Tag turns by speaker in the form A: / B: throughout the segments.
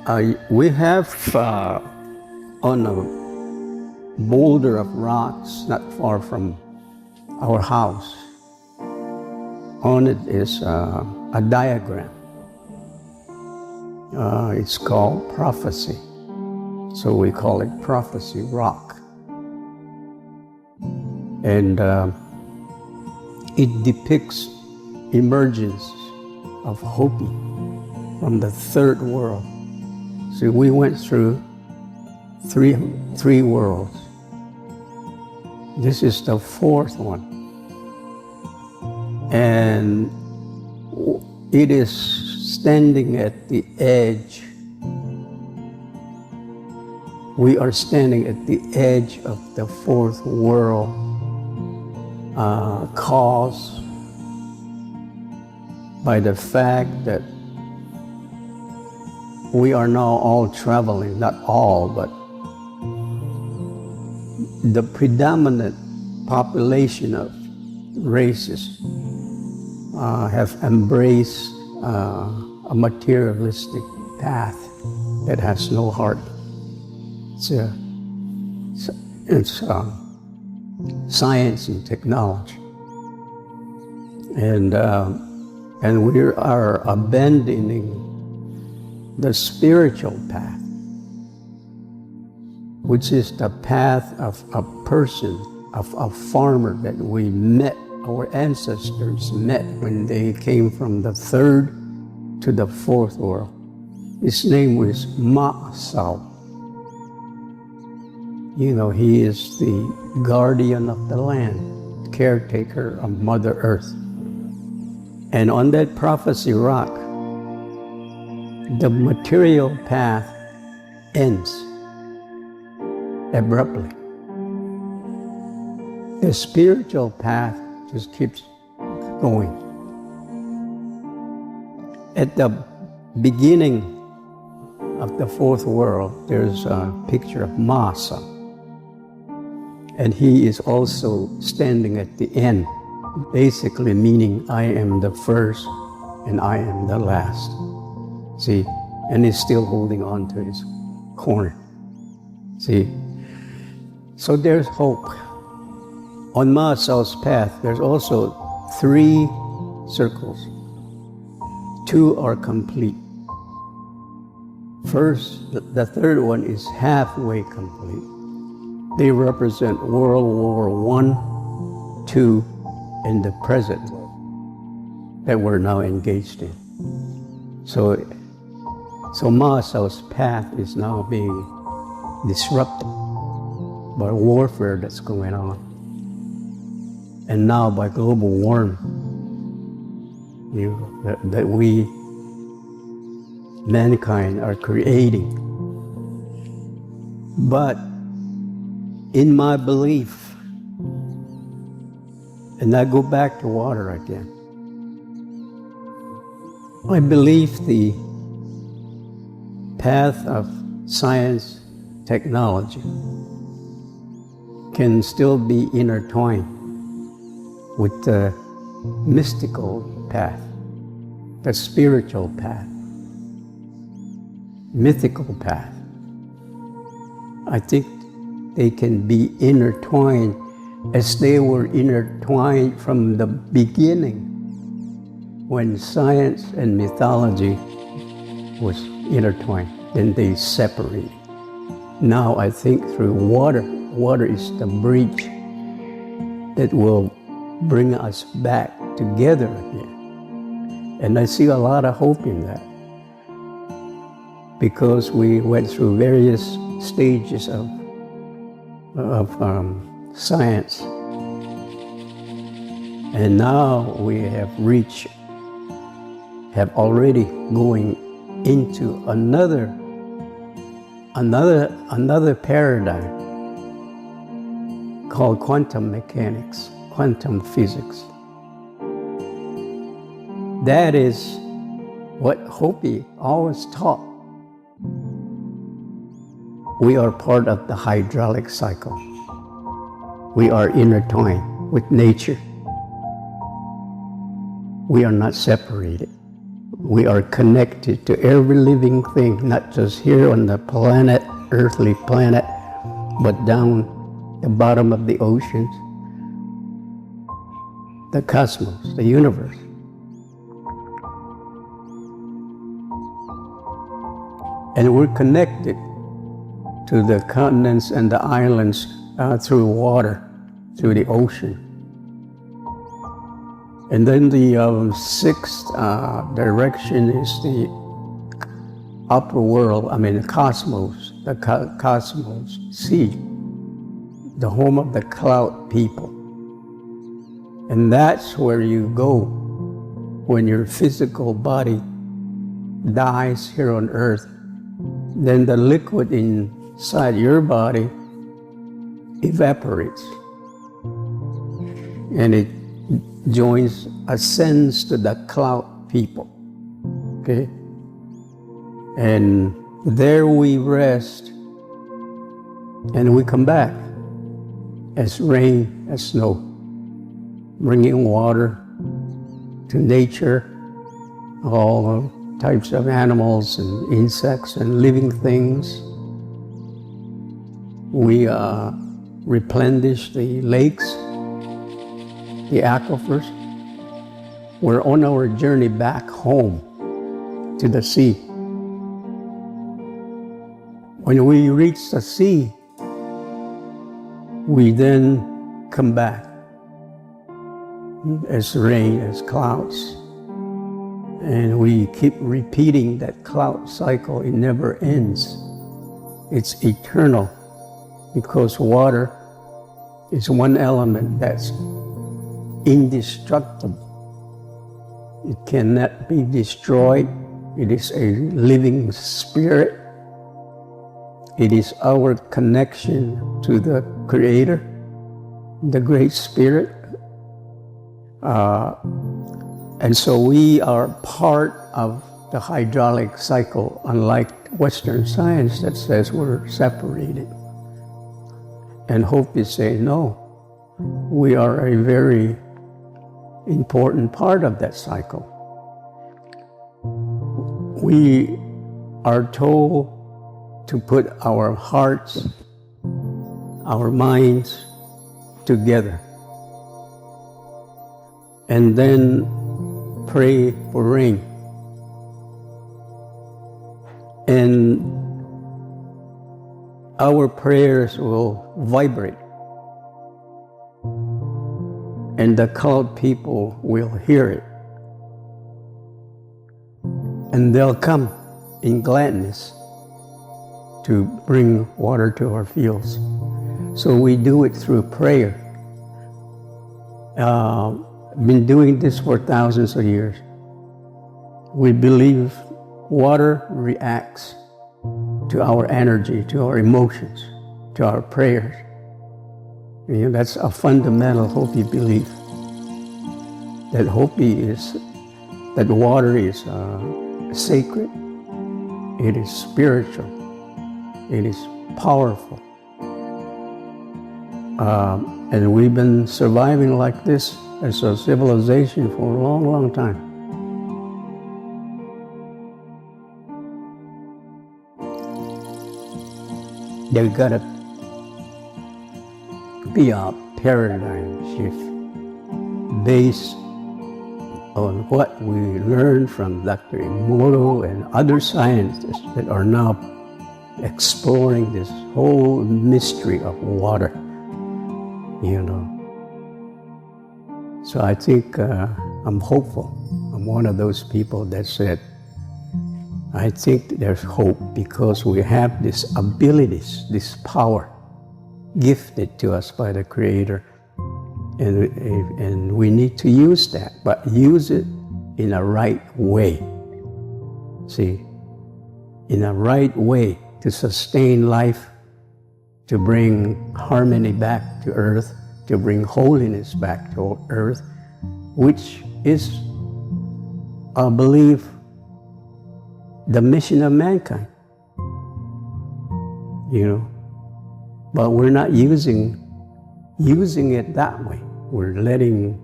A: We have on a boulder of rocks not far from our house, on it is a diagram. It's called prophecy, so we call it Prophecy Rock. And it depicts emergence of Hopi from the third world. So we went through three worlds. This is the fourth one. And it is standing at the edge. We are standing at the edge of the fourth world, caused by the fact that we are now all traveling, not all, but the predominant population of races have embraced a materialistic path that has no heart. It's science and technology. And we are abandoning the spiritual path, which is the path of a person, of a farmer that we met, our ancestors met when they came from the third to the fourth world. His name was Muasau. You know, he is the guardian of the land, caretaker of Mother Earth. And on that prophecy rock, the material path ends abruptly. The spiritual path just keeps going. At the beginning of the fourth world, there's a picture of Muasau. And he is also standing at the end, basically meaning I am the first and I am the last. See, and he's still holding on to his corner. See, so there's hope. On Muasau's path, there's also 3 circles. 2 are complete. First, the third one is halfway complete. They represent World War I, II, and the present world that we're now engaged in. So Muasau's path is now being disrupted by warfare that's going on. And now by global warming, that we, mankind, are creating. But in my belief, and I go back to water again, I believe the path of science, technology can still be intertwined with the mystical path, the spiritual path, mythical path. I think they can be intertwined as they were intertwined from the beginning when science and mythology was intertwined. Then they separated. Now I think through water is the bridge that will bring us back together again. And I see a lot of hope in that, because we went through various stages of science, and now we have already going into another paradigm called quantum mechanics, quantum physics. That is what Hopi always taught. We are part of the hydraulic cycle. We are intertwined with nature. We are not separated. We are connected to every living thing, not just here on the planet, earthly planet, but down the bottom of the oceans, the cosmos, the universe. And we're connected to the continents and the islands through water, through the ocean. And then the sixth direction is the upper world, the cosmos, cosmos, sea, the home of the cloud people. And that's where you go when your physical body dies here on earth. Then the liquid inside your body evaporates. And it ascends to the cloud people. Okay? And there we rest, and we come back as rain, as snow, bringing water to nature, all types of animals and insects and living things. We replenish the lakes, the aquifers. We're on our journey back home to the sea. When we reach the sea, we then come back as rain, as clouds. And we keep repeating that cloud cycle. It never ends. It's eternal, because water is one element that's indestructible. It cannot be destroyed. It is a living spirit. It is our connection to the Creator, the Great Spirit. And so we are part of the hydraulic cycle, unlike Western science that says we're separated. And Hopi say, no, we are a very important part of that cycle. We are told to put our hearts, our minds together, and then pray for rain. And our prayers will vibrate, and the cloud people will hear it, and they'll come in gladness to bring water to our fields. So we do it through prayer. Been doing this for thousands of years. We believe water reacts to our energy, to our emotions, to our prayers. That's a fundamental Hopi belief. That that water is sacred, it is spiritual, it is powerful. And we've been surviving like this as a civilization for a long, long time. There's got to be a paradigm shift based on what we learned from Dr. Emoto and other scientists that are now exploring this whole mystery of water, So I think I'm hopeful. I'm one of those people that said, I think there's hope because we have these abilities, this power gifted to us by the Creator. And we need to use that, but use it in a right way. See, in a right way to sustain life, to bring harmony back to earth, to bring holiness back to earth, which is, I believe, the mission of mankind. But we're not using it that way. We're letting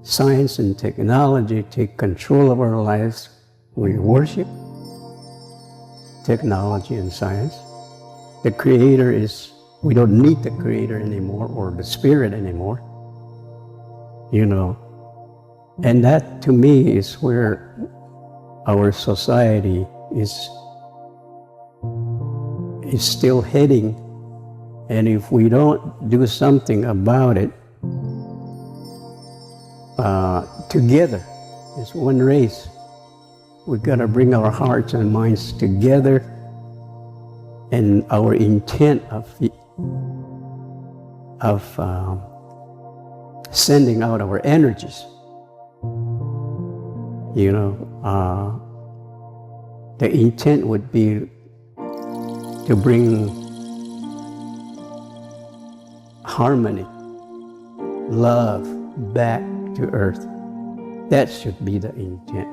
A: science and technology take control of our lives We worship technology and science. The Creator is, we don't need the Creator anymore or the Spirit anymore, you know. And that to me is where our society is still heading. And if we don't do something about it, together as one race, we've got to bring our hearts and minds together, and our intent of sending out our energies. You know, the intent would be to bring harmony, love back to earth. That should be the intent.